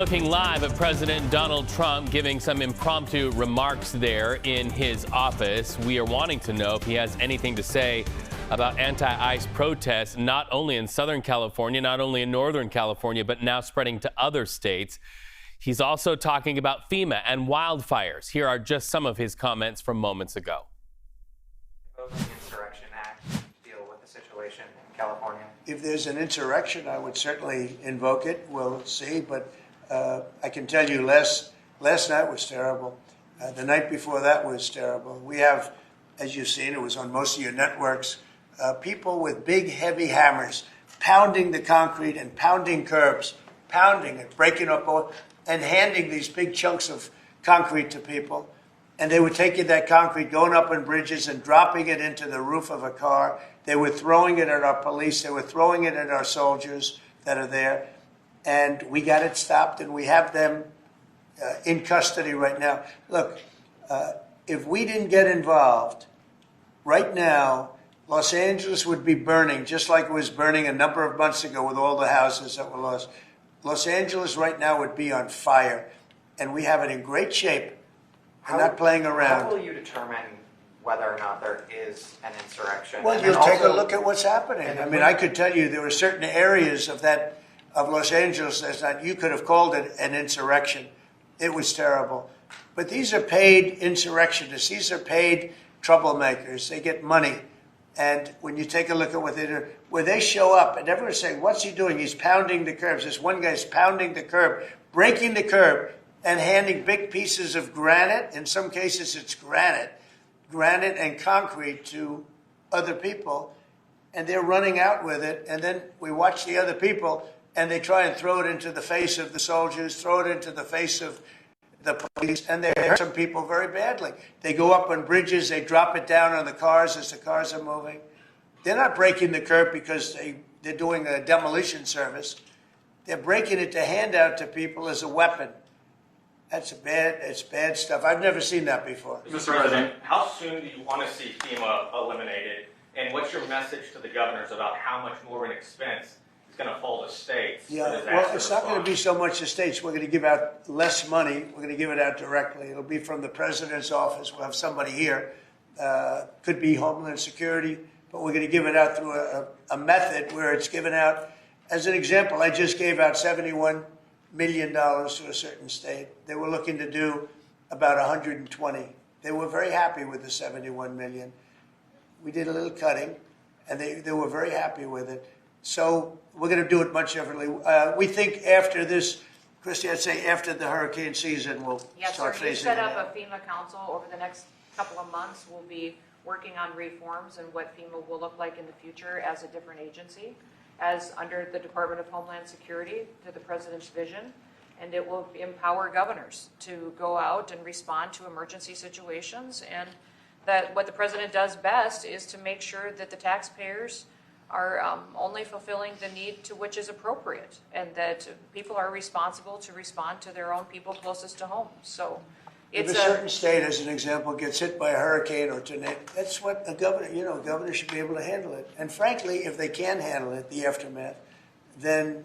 Looking live at President Donald Trump giving some impromptu remarks there in his office. We are wanting to know if he has anything to say about anti-ICE protests, not only in Southern California, not only in Northern California, but now spreading to other states. He's also talking about FEMA and wildfires. Here are just some of his comments from moments ago. The Insurrection Act deal with the situation in California. If there's an insurrection, I would certainly invoke it. We'll see, but I can tell you last night was terrible. The night before that was terrible. We have, as you've seen, it was on most of your networks, people with big, heavy hammers pounding the concrete and pounding curbs, pounding it, breaking up all, and handing these big chunks of concrete to people. And they were taking that concrete, going up on bridges and dropping it into the roof of a car. They were throwing it at our police. They were throwing it at our soldiers that are there. And we got it stopped, and we have them in custody right now. Look, if we didn't get involved, right now, Los Angeles would be burning, just like it was burning a number of months ago with all the houses that were lost. Los Angeles right now would be on fire, and we have it in great shape. We're not playing around. How will you determine whether or not there is an insurrection? Well, you'll take a look at what's happening. I mean, I could tell you there were certain areas of Los Angeles that you could have called it an insurrection. It was terrible. But these are paid insurrectionists. These are paid troublemakers. They get money. And when you take a look at what they do, where they show up and everyone's saying, what's he doing? He's pounding the curbs. This one guy's pounding the curb, breaking the curb, and handing big pieces of granite. In some cases, it's granite and concrete to other people. And they're running out with it. And then we watch the other people, and they try and throw it into the face of the soldiers, throw it into the face of the police, and they hurt some people very badly. They go up on bridges, they drop it down on the cars as the cars are moving. They're not breaking the curb because they're doing a demolition service. They're breaking it to hand out to people as a weapon. It's bad stuff. I've never seen that before. Mr. President, how soon do you want to see FEMA eliminated? And what's your message to the governors about how much more of an expense is going to fall to states? Yeah, well, it's not going to be so much the states. We're going to give out less money. We're going to give it out directly. It'll be from the president's office. We'll have somebody here. Could be Homeland Security, but we're going to give it out through a method where it's given out. As an example, I just gave out $71 million to a certain state. They were looking to do about 120. They were very happy with the 71 million. We did a little cutting, and they were very happy with it. So we're going to do it much differently. We think after this, Christy, I'd say after the hurricane season, we'll start phasing it out. Yes, sir. You set up a FEMA council over the next couple of months. We'll be working on reforms and what FEMA will look like in the future as a different agency, as under the Department of Homeland Security to the president's vision. And it will empower governors to go out and respond to emergency situations. And that what the president does best is to make sure that the taxpayers are only fulfilling the need to which is appropriate, and that people are responsible to respond to their own people closest to home. So it's if a certain state, as an example, gets hit by a hurricane or tornado, that's what a governor should be able to handle it. And frankly, if they can handle it, the aftermath, then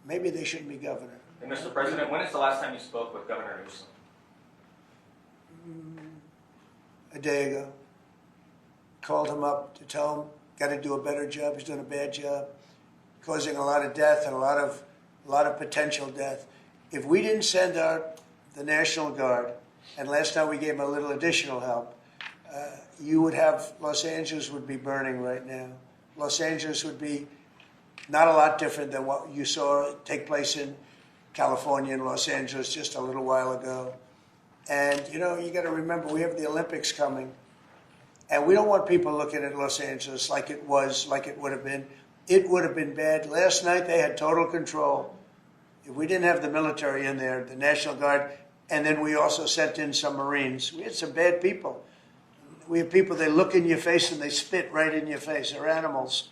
maybe they shouldn't be governor. And Mr. President, when is the last time you spoke with Governor Newsom? A day ago. Called him up to tell him, got to do a better job. He's doing a bad job, causing a lot of death and a lot of potential death. If we didn't send out the National Guard, and last night we gave him a little additional help, you would have, Los Angeles would be burning right now. Los Angeles would be not a lot different than what you saw take place in California and Los Angeles just a little while ago. And, you got to remember, we have the Olympics coming. And we don't want people looking at Los Angeles like it would have been. It would have been bad. Last night they had total control. If we didn't have the military in there, the National Guard, and then we also sent in some Marines. We had some bad people. We have people, they look in your face and they spit right in your face. They're animals.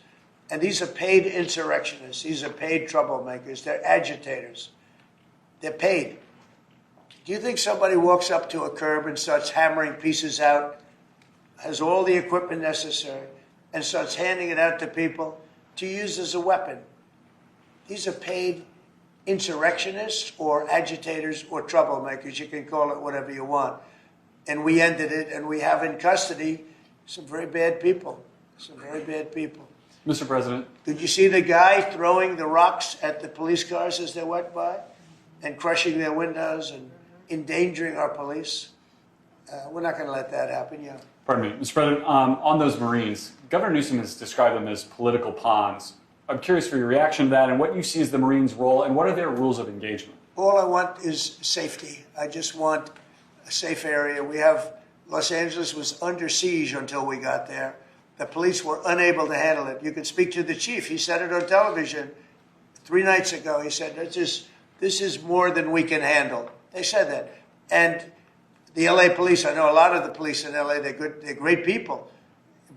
And these are paid insurrectionists. These are paid troublemakers. They're agitators. They're paid. Do you think somebody walks up to a curb and starts hammering pieces out, has all the equipment necessary, and starts handing it out to people to use as a weapon? These are paid insurrectionists or agitators or troublemakers. You can call it whatever you want. And we ended it, and we have in custody some very bad people. Some very bad people. Mr. President. Did you see the guy throwing the rocks at the police cars as they went by and crushing their windows and endangering our police? We're not going to let that happen, yeah. Pardon me. Mr. President, on those Marines, Governor Newsom has described them as political pawns. I'm curious for your reaction to that and what you see as the Marines' role and what are their rules of engagement? All I want is safety. I just want a safe area. Los Angeles was under siege until we got there. The police were unable to handle it. You could speak to the chief. He said it on television 3 nights ago. He said, this is more than we can handle. They said that. And the LA police, I know a lot of the police in LA, they're good, they're great people,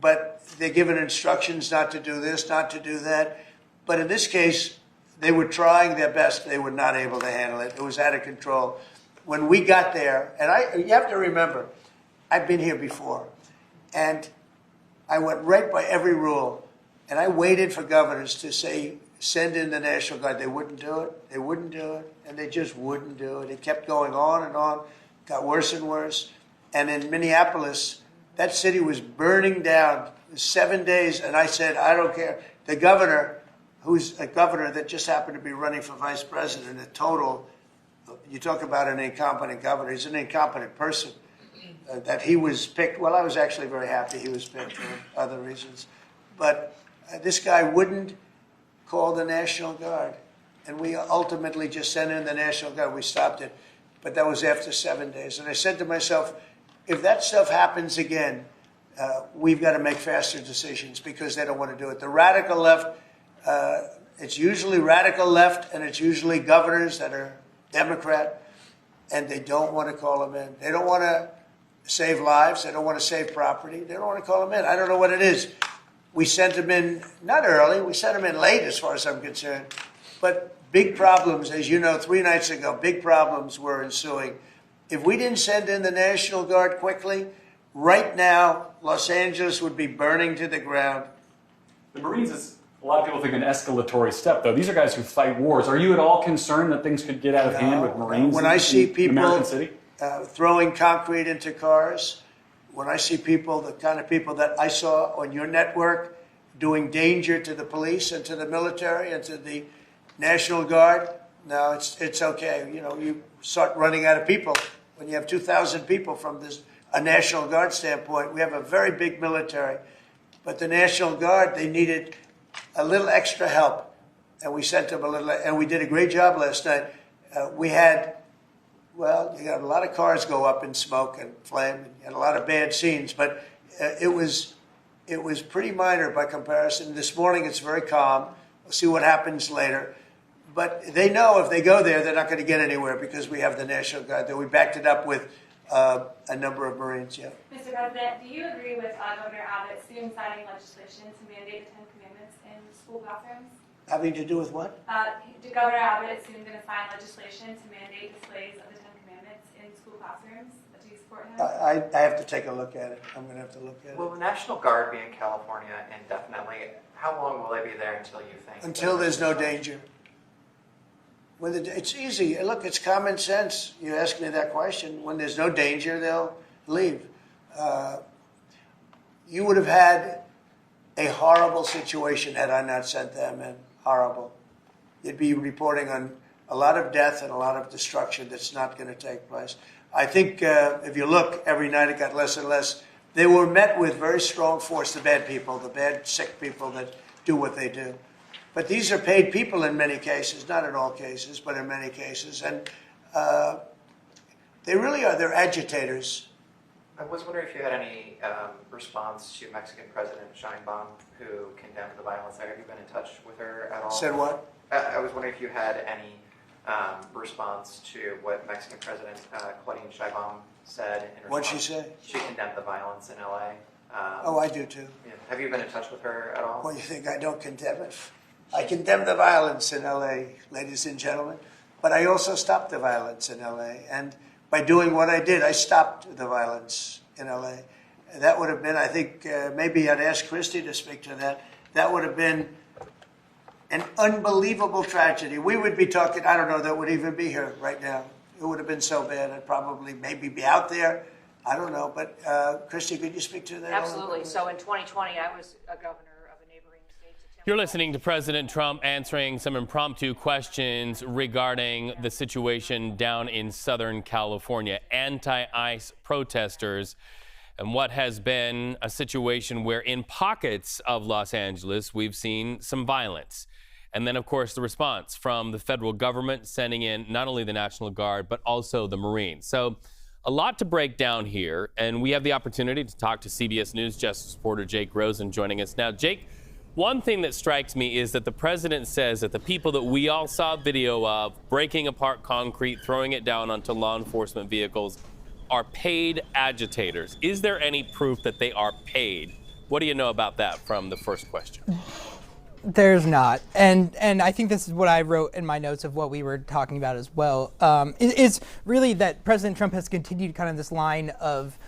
but they're given instructions not to do this, not to do that. But in this case, they were trying their best. They were not able to handle it. It was out of control. When we got there, and you have to remember, I've been here before, and I went right by every rule, and I waited for governors to say, send in the National Guard. They wouldn't do it. They wouldn't do it, and they just wouldn't do it. It kept going on and on, got worse and worse. And in Minneapolis, that city was burning down 7 days, and I said, I don't care. The governor, who's a governor that just happened to be running for vice president, a total, you talk about an incompetent governor, he's an incompetent person. That he was picked, well, I was actually very happy he was picked for other reasons. But this guy wouldn't call the National Guard. And we ultimately just sent in the National Guard. We stopped it. But that was after 7 days. And I said to myself, if that stuff happens again, we've got to make faster decisions because they don't want to do it. The radical left, it's usually radical left, and it's usually governors that are Democrat, and they don't want to call them in. They don't want to save lives. They don't want to save property. They don't want to call them in. I don't know what it is. We sent them in, not early, we sent them in late as far as I'm concerned. But big problems, as you know, 3 nights ago, big problems were ensuing. If we didn't send in the National Guard quickly, right now, Los Angeles would be burning to the ground. The Marines is, a lot of people think, an escalatory step, though. These are guys who fight wars. Are you at all concerned that things could get out of hand with Marines when I see people American City? Throwing concrete into cars, when I see people, the kind of people that I saw on your network doing danger to the police and to the military and to the National Guard, no, it's okay. You know, you start running out of people when you have 2,000 people from a National Guard standpoint. We have a very big military, but the National Guard, they needed a little extra help, and we sent them a little, and we did a great job last night. We had, well, you got a lot of cars go up in smoke and flame, and a lot of bad scenes, but it was pretty minor by comparison. This morning it's very calm. We'll see what happens later. But they know if they go there, they're not going to get anywhere because we have the National Guard there. We backed it up with a number of Marines, yeah. Mr. President, do you agree with Governor Abbott soon signing legislation to mandate the 10 Commandments in school classrooms? Having to do with what? Governor Abbott is soon going to sign legislation to mandate displays of the 10 Commandments in school classrooms. Do you support him? I have to take a look at it. I'm going to have to look at it. Will the National Guard be in California indefinitely? How long will they be there until you think? Until there's no danger. It's easy. Look, it's common sense. You ask me that question. When there's no danger, they'll leave. You would have had a horrible situation had I not sent them in. Horrible. You'd be reporting on a lot of death and a lot of destruction that's not going to take place. I think if you look, every night it got less and less. They were met with very strong force, the bad people, the bad, sick people that do what they do. But these are paid people in many cases, not in all cases, but in many cases. And they really are, they're agitators. I was wondering if you had any response to Mexican President Sheinbaum, who condemned the violence there. Have you been in touch with her at all? Said what? I was wondering if you had any response to what Mexican President Claudine Sheinbaum said. What'd she say? She condemned the violence in L.A. Oh, I do too. Yeah. Have you been in touch with her at all? Well, you think I don't condemn it? I condemn the violence in L.A., ladies and gentlemen, but I also stopped the violence in L.A. And by doing what I did, I stopped the violence in L.A. That would have been, I think, maybe I'd ask Christie to speak to that. That would have been an unbelievable tragedy. We would be talking, I don't know that would even be here right now. It would have been so bad. I'd probably maybe be out there. I don't know. But Christy, could you speak to that? Absolutely. So in 2020, I was a governor of a neighboring state. You're listening to President Trump answering some impromptu questions regarding the situation down in Southern California, anti-ICE protesters, and what has been a situation where in pockets of Los Angeles, we've seen some violence. And then, of course, the response from the federal government sending in not only the National Guard, but also the Marines. So a lot to break down here, and we have the opportunity to talk to CBS News Justice reporter Jake Rosen joining us now. Jake, one thing that strikes me is that the president says that the people that we all saw video of breaking apart concrete, throwing it down onto law enforcement vehicles are paid agitators. Is there any proof that they are paid? What do you know about that from the first question? There's not, and I think this is what I wrote in my notes of what we were talking about as well. Is really that President Trump has continued kind of this line of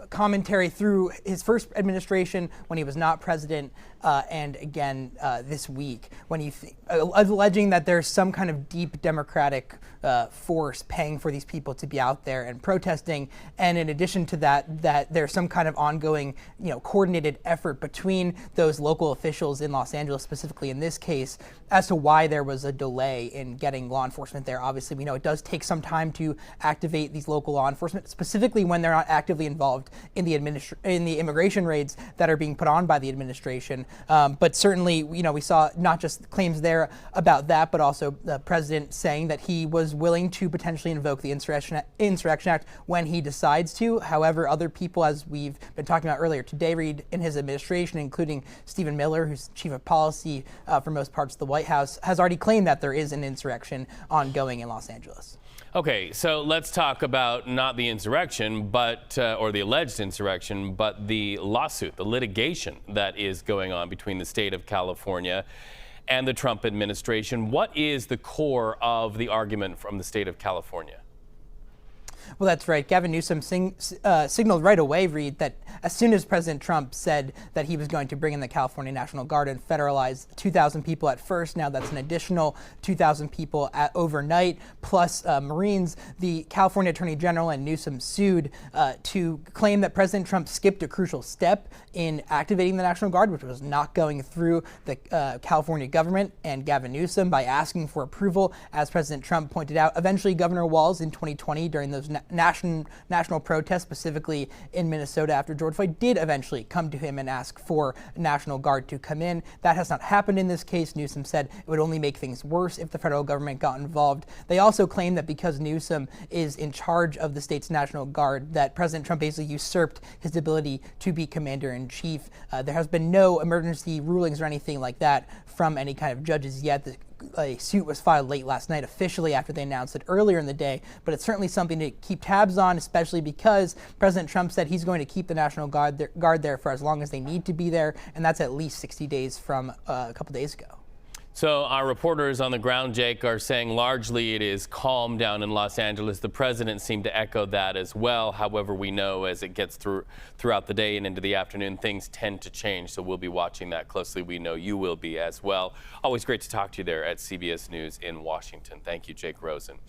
commentary through his first administration when he was not president, and again this week when he alleging that there's some kind of deep democratic force paying for these people to be out there and protesting, and in addition to that, that there's some kind of ongoing, coordinated effort between those local officials in Los Angeles, specifically in this case, as to why there was a delay in getting law enforcement there. Obviously, we know it does take some time to activate these local law enforcement, specifically when they're not actively involved in the immigration raids that are being put on by the administration. But certainly, we saw not just claims there about that, but also the president saying that he was willing to potentially invoke the Insurrection Act when he decides to. However, other people, as we've been talking about earlier today, Reed, in his administration, including Stephen Miller, who's chief of policy for most parts of the White House, has already claimed that there is an insurrection ongoing in Los Angeles. Okay, so let's talk about not the insurrection, but or the alleged insurrection, but the lawsuit, the litigation that is going on between the state of California and the Trump administration. What is the core of the argument from the state of California? Well, that's right. Gavin Newsom signaled right away, Reed, that as soon as President Trump said that he was going to bring in the California National Guard and federalize 2,000 people at first, now that's an additional 2,000 people overnight, plus Marines, the California Attorney General and Newsom sued to claim that President Trump skipped a crucial step in activating the National Guard, which was not going through the California government and Gavin Newsom by asking for approval. As President Trump pointed out, eventually Governor Walz in 2020 during those national protests, specifically in Minnesota after George Floyd, did eventually come to him and ask for National Guard to come in. That has not happened in this case. Newsom said it would only make things worse if the federal government got involved. They also claim that because Newsom is in charge of the state's National Guard, that President Trump basically usurped his ability to be commander-in-chief. There has been no emergency rulings or anything like that from any kind of judges yet. A suit was filed late last night officially after they announced it earlier in the day, but it's certainly something to keep tabs on, especially because President Trump said he's going to keep the National Guard there for as long as they need to be there, and that's at least 60 days from a couple days ago. So our reporters on the ground, Jake, are saying largely it is calm down in Los Angeles. The president seemed to echo that as well. However, we know as it gets throughout the day and into the afternoon, things tend to change. So we'll be watching that closely. We know you will be as well. Always great to talk to you there at CBS News in Washington. Thank you, Jake Rosen.